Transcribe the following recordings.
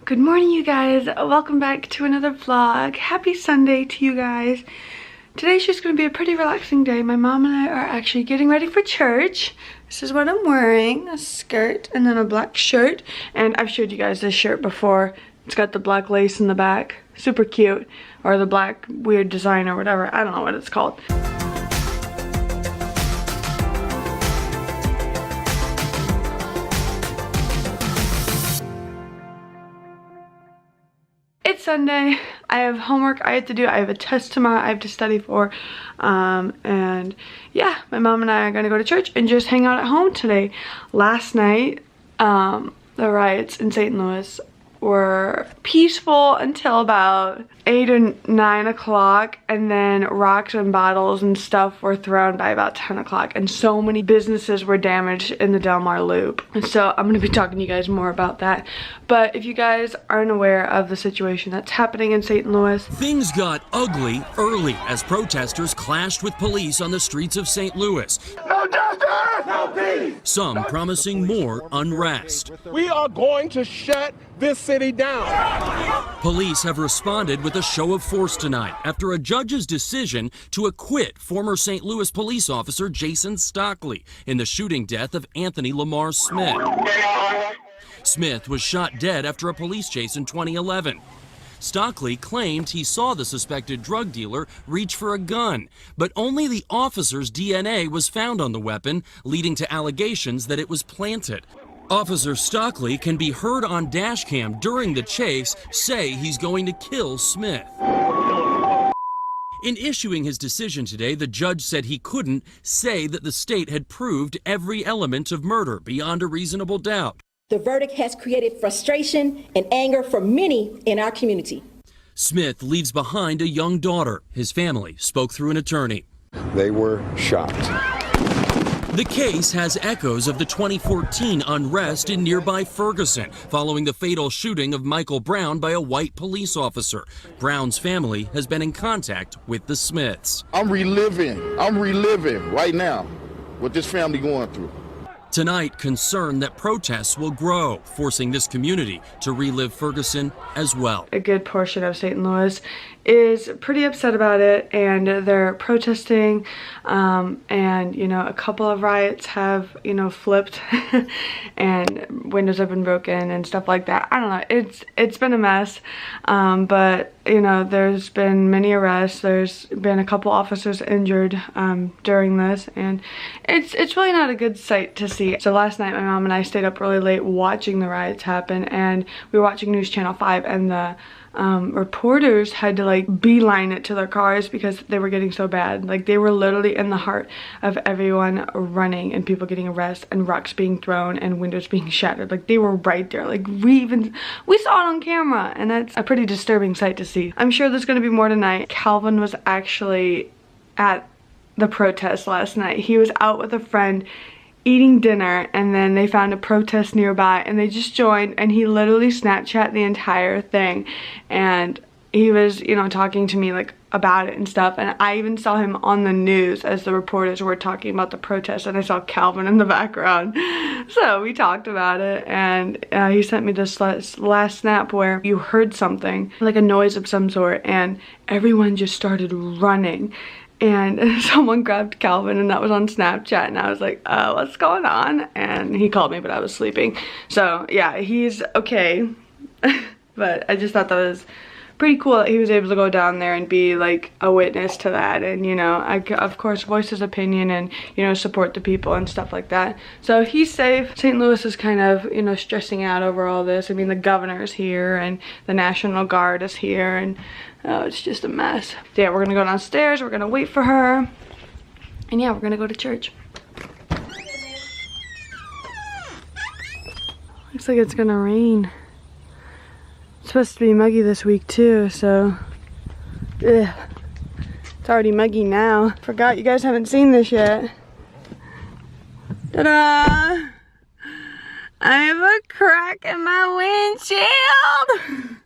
Good morning, you guys. Welcome back to another vlog. Happy Sunday to you guys. Today's just going to be a pretty relaxing day. My mom and I are actually getting ready for church. This is what I'm wearing, a skirt and then a black shirt. And I've showed you guys this shirt before. It's got the black lace in the back. Super cute. Or the black weird design or whatever. I don't know what it's called. It's Sunday. I have homework I have to do. I have a test tomorrow I have to study for. And yeah, my mom and I are gonna go to church and just hang out at home today. Last night, the riots in St. Louis were peaceful until about 8 or 9 o'clock, and then rocks and bottles and stuff were thrown by about 10 o'clock, and so many businesses were damaged in the Del Mar Loop. And so I'm going to be talking to you guys more about that. But if you guys aren't aware of the situation that's happening in St. Louis, things got ugly early as protesters clashed with police on the streets of St. Louis. No justice! No peace! Some promising more unrest. We are going to shut this city down. Police have responded with a show of force tonight after a judge's decision to acquit former St. Louis police officer Jason Stockley in the shooting death of Anthony Lamar Smith. Smith was shot dead after a police chase in 2011. Stockley claimed he saw the suspected drug dealer reach for a gun, but only the officer's DNA was found on the weapon, leading to allegations that it was planted. Officer Stockley can be heard on dashcam during the chase say he's going to kill Smith. In issuing his decision today, the judge said he couldn't say that the state had proved every element of murder beyond a reasonable doubt. The verdict has created frustration and anger for many in our community. Smith leaves behind a young daughter. His family spoke through an attorney. They were shocked. The case has echoes of the 2014 unrest in nearby Ferguson, following the fatal shooting of Michael Brown by a white police officer. Brown's family has been in contact with the Smiths. I'm reliving right now what this family going through. Tonight, concern that protests will grow, forcing this community to relive Ferguson as well. a good portion of St. Louis is pretty upset about it, and they're protesting, and you know, a couple of riots have, you know, flipped and windows have been broken and stuff like that. I don't know, it's been a mess, but you know, there's been many arrests. There's been a couple officers injured during this, and it's really not a good sight to see. So last night my mom and I stayed up really late watching the riots happen, and we were watching News Channel 5, and the reporters had to like beeline it to their cars because they were getting so bad. Like, they were literally in the heart of everyone running and people getting arrested and rocks being thrown and windows being shattered. Like, they were right there. Like, we saw it on camera, and that's a pretty disturbing sight to see. I'm sure there's gonna be more tonight. Calvin was actually at the protest last night. He was out with a friend eating dinner, and then they found a protest nearby and they just joined, and he literally Snapchat the entire thing, and he was, you know, talking to me like about it and stuff, and I even saw him on the news as the reporters were talking about the protest, and I saw Calvin in the background. So we talked about it, and he sent me this last snap where you heard something, like a noise of some sort, and everyone just started running. And someone grabbed Calvin, and that was on Snapchat, and I was like, what's going on? And he called me, but I was sleeping. So yeah, he's okay. But I just thought that was pretty cool that he was able to go down there and be like a witness to that, and you know, of course voice his opinion and, you know, support the people and stuff like that. So he's safe. St. Louis is kind of, you know, stressing out over all this. I mean, the governor's here and the National Guard is here, and it's just a mess. So yeah, we're gonna go downstairs, we're gonna wait for her, and yeah, we're gonna go to church. Looks like it's gonna rain. It's supposed to be muggy this week too, so ugh. It's already muggy now. Forgot you guys haven't seen this yet. Ta-da! I have a crack in my windshield!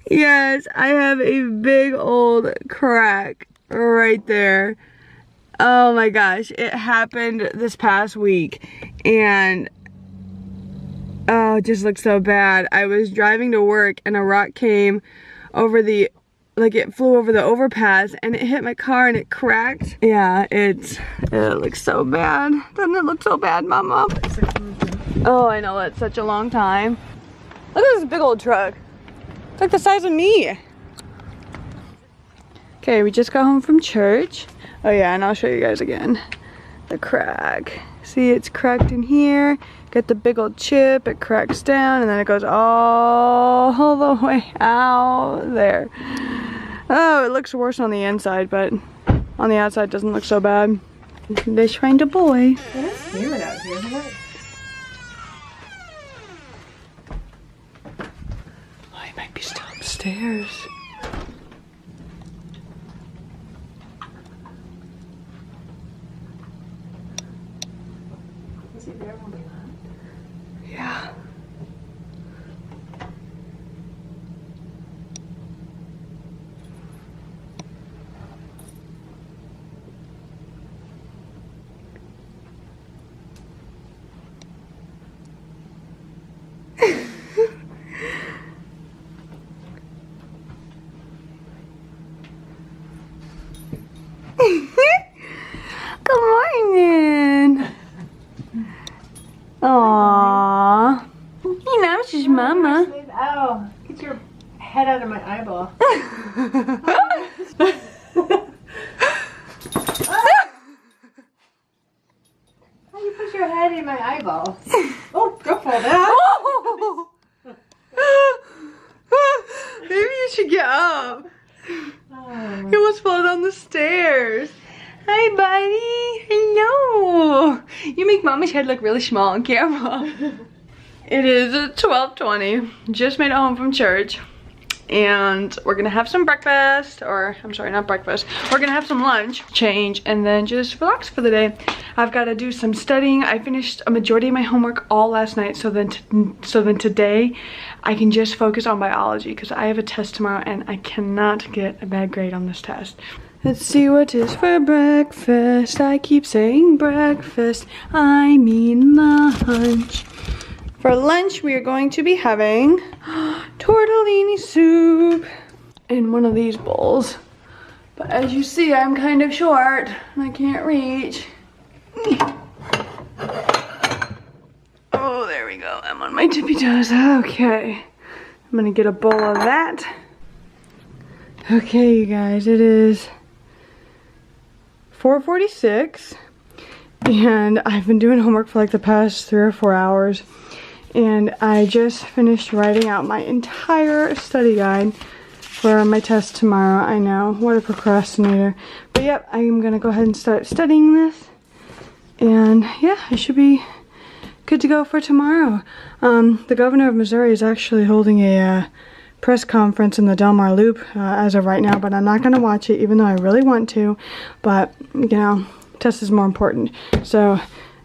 Yes, I have a big old crack right there. Oh my gosh, it happened this past week, and Oh, it just looks so bad. I was driving to work and a rock came over the, like it flew over the overpass and it hit my car and it cracked. Yeah, it looks so bad. Doesn't it look so bad, Mama? Oh, I know, it's such a long time. Look at this big old truck. It's like the size of me. Okay, we just got home from church. Oh yeah, and I'll show you guys again. The crack. See, it's cracked in here. Get the big old chip, it cracks down, and then it goes all the way out there. Oh, it looks worse on the inside, but on the outside doesn't look so bad. They shined a boy. It's humid out here, isn't it? Oh, he might be still upstairs. Is he there when we left? Yeah. Good morning. Aww. You know, it's just Mama. Oh, get your head out of my eyeball. How you put your head in my eyeball? Oh, don't fall down. Maybe you should get up. Oh. You almost fell down the stairs. Hi, buddy. Hello. You make Mama's head look really small on camera. It is 12:20. Just made it home from church. And we're gonna have some breakfast, or I'm sorry, not breakfast. We're gonna have some lunch, change, and then just relax for the day. I've got to do some studying. I finished a majority of my homework all last night, so then today I can just focus on biology because I have a test tomorrow and I cannot get a bad grade on this test. Let's see what is for breakfast. I keep saying breakfast, I mean lunch. For lunch, we are going to be having tortellini soup in one of these bowls. But as you see, I'm kind of short and I can't reach. Oh, there we go. I'm on my tippy toes. Okay. I'm gonna get a bowl of that. Okay, you guys, it is 4:46 and I've been doing homework for like the past 3 or 4 hours. And I just finished writing out my entire study guide for my test tomorrow. I know, what a procrastinator. But yep, I'm gonna go ahead and start studying this. And yeah, I should be good to go for tomorrow. The governor of Missouri is actually holding a press conference in the Del Mar Loop as of right now, but I'm not gonna watch it even though I really want to. But, you know, test is more important. So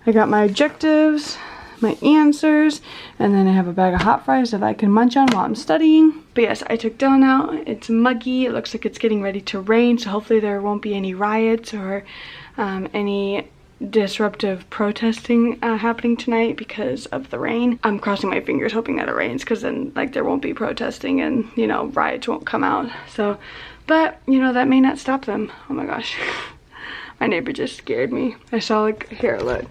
I got my objectives, my answers, and then I have a bag of hot fries that I can munch on while I'm studying. But yes, I took Dylan out. It's muggy. It looks like it's getting ready to rain, so hopefully there won't be any riots or any disruptive protesting happening tonight because of the rain. I'm crossing my fingers hoping that it rains because then like there won't be protesting and, you know, riots won't come out. So, but you know, that may not stop them. Oh my gosh. My neighbor just scared me. I saw like, here, look.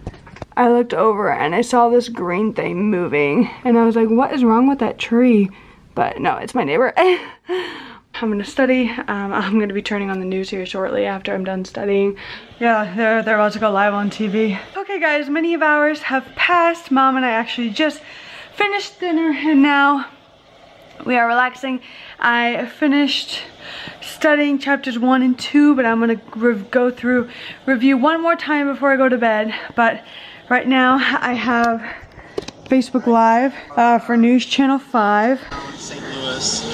I looked over and I saw this green thing moving and I was like, what is wrong with that tree? But no, it's my neighbor. I'm gonna study. I'm gonna be turning on the news here shortly after I'm done studying. Yeah, they're about to go live on TV. Okay guys, many of hours have passed. Mom and I actually just finished dinner and now we are relaxing. I finished studying chapters 1 and 2, but I'm gonna go through review one more time before I go to bed. But right now I have Facebook Live for News Channel 5. St. Louis.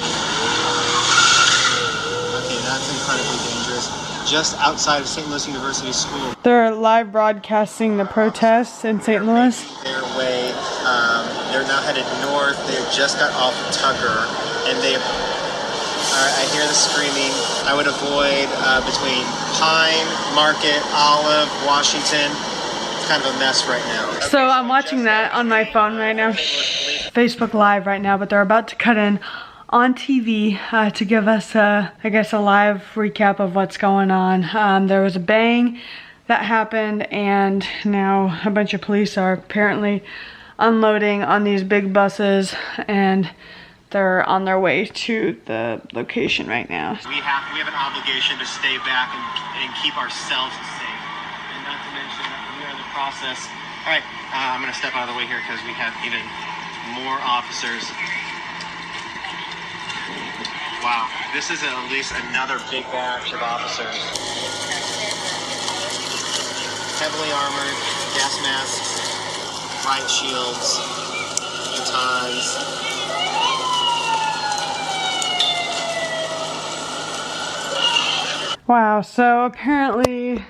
Okay, that's incredibly dangerous. Just outside of St. Louis University School. They're live broadcasting the protests in St. Louis. Their way, they're now headed north. They just got off Tucker, and they. I hear the screaming. I would avoid between Pine, Market, Olive, Washington. It's kind of a mess right now. So I'm watching that on my phone right now. Shh. Facebook Live right now, but they're about to cut in on TV to give us, I guess, a live recap of what's going on. There was a bang that happened, and now a bunch of police are apparently unloading on these big buses, and they're on their way to the location right now. We have an obligation to stay back and keep ourselves safe, and not to mention that we are in the process. All right, I'm going to step out of the way here because we have even more officers. Wow, this is at least another big batch of officers. Heavily armored, gas masks, riot shields, batons. Wow, so apparently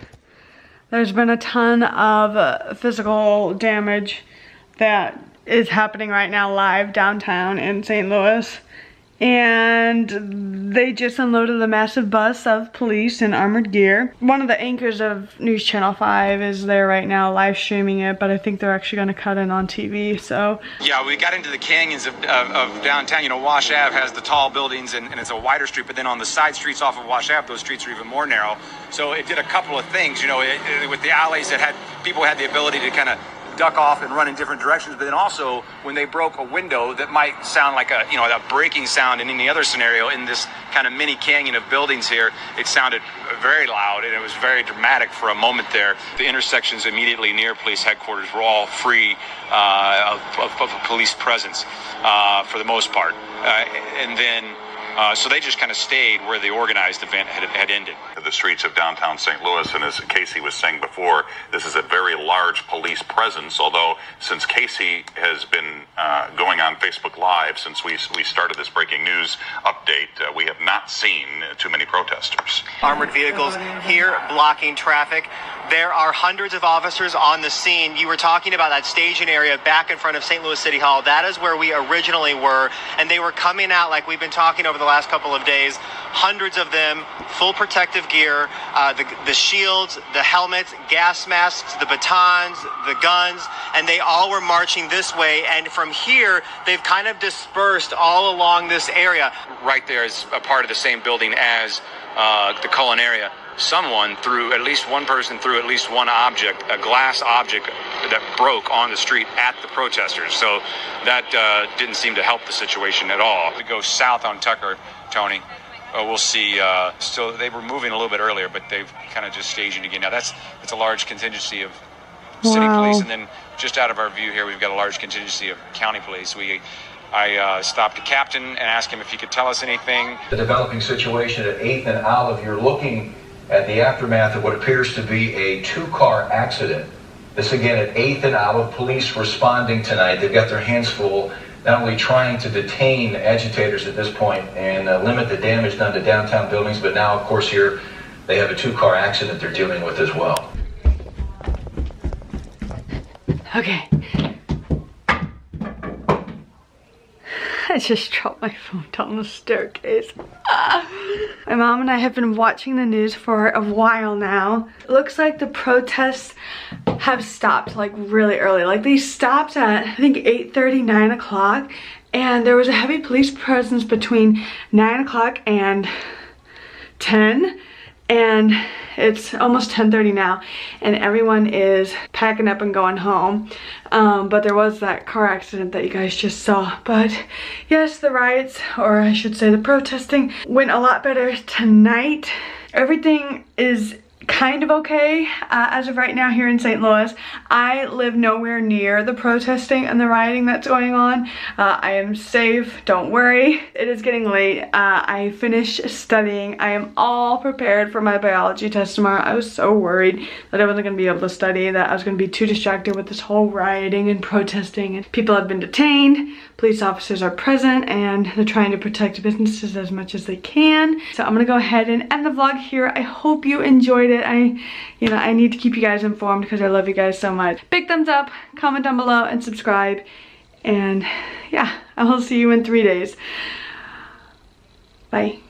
there's been a ton of physical damage that is happening right now live downtown in St. Louis. And they just unloaded a massive bus of police in armored gear. One of the anchors of News Channel 5 is there right now live streaming it, but I think they're actually going to cut in on TV, so. Yeah, we got into the canyons of downtown. You know, Wash Ave has the tall buildings and it's a wider street, but then on the side streets off of Wash Ave, those streets are even more narrow. So it did a couple of things, you know, with the alleys that people had the ability to kind of duck off and run in different directions, but then also when they broke a window that might sound like a breaking sound in any other scenario, in this kind of mini canyon of buildings here, it sounded very loud and it was very dramatic for a moment there. The intersections immediately near police headquarters were all free of police presence for the most part, and then so they just kind of stayed where the organized event had ended. The streets of downtown St. Louis, and as Casey was saying before, this is a very large police presence, although since Casey has been going on Facebook Live since we started this breaking news update, we have not seen too many protesters. Armored vehicles here blocking traffic. There are hundreds of officers on the scene. You were talking about that staging area back in front of St. Louis City Hall. That is where we originally were, and they were coming out like we've been talking over the last couple of days. Hundreds of them, full protective gear, the shields, the helmets, gas masks, the batons, the guns, and they all were marching this way. And from here, they've kind of dispersed all along this area. Right there is a part of the same building as the Cullen area. Someone threw, at least one person threw at least one object, a glass object that broke on the street at the protesters. So that didn't seem to help the situation at all. We go south on Tucker, Tony. We'll see. Still, they were moving a little bit earlier, but they've kind of just staging again. Now that's a large contingency of city police, and then just out of our view here, we've got a large contingency of county police. I stopped the captain and asked him if he could tell us anything. The developing situation at 8th and Olive, you're looking at the aftermath of what appears to be a two-car accident. This again at 8th and Olive, police responding tonight. They've got their hands full, not only trying to detain agitators at this point and limit the damage done to downtown buildings, but now, of course, here they have a two-car accident they're dealing with as well. Okay. I just dropped my phone down the staircase. My mom and I have been watching the news for a while now. It looks like the protests have stopped like really early. Like they stopped at I think 8:30, 9 o'clock, and there was a heavy police presence between 9 o'clock and 10. And it's almost 10:30 now, and everyone is packing up and going home. But there was that car accident that you guys just saw. But yes, the riots, or I should say the protesting, went a lot better tonight. Everything is kind of okay as of right now here in St. Louis. I live nowhere near the protesting and the rioting that's going on. I am safe, don't worry. It is getting late. I finished studying. I am all prepared for my biology test tomorrow. I was so worried that I wasn't going to be able to study, that I was going to be too distracted with this whole rioting and protesting. And people have been detained, police officers are present, and they're trying to protect businesses as much as they can. So I'm gonna go ahead and end the vlog here. I hope you enjoyed it. I need to keep you guys informed because I love you guys so much. Big thumbs up, comment down below, and subscribe. And yeah, I will see you in 3 days. Bye.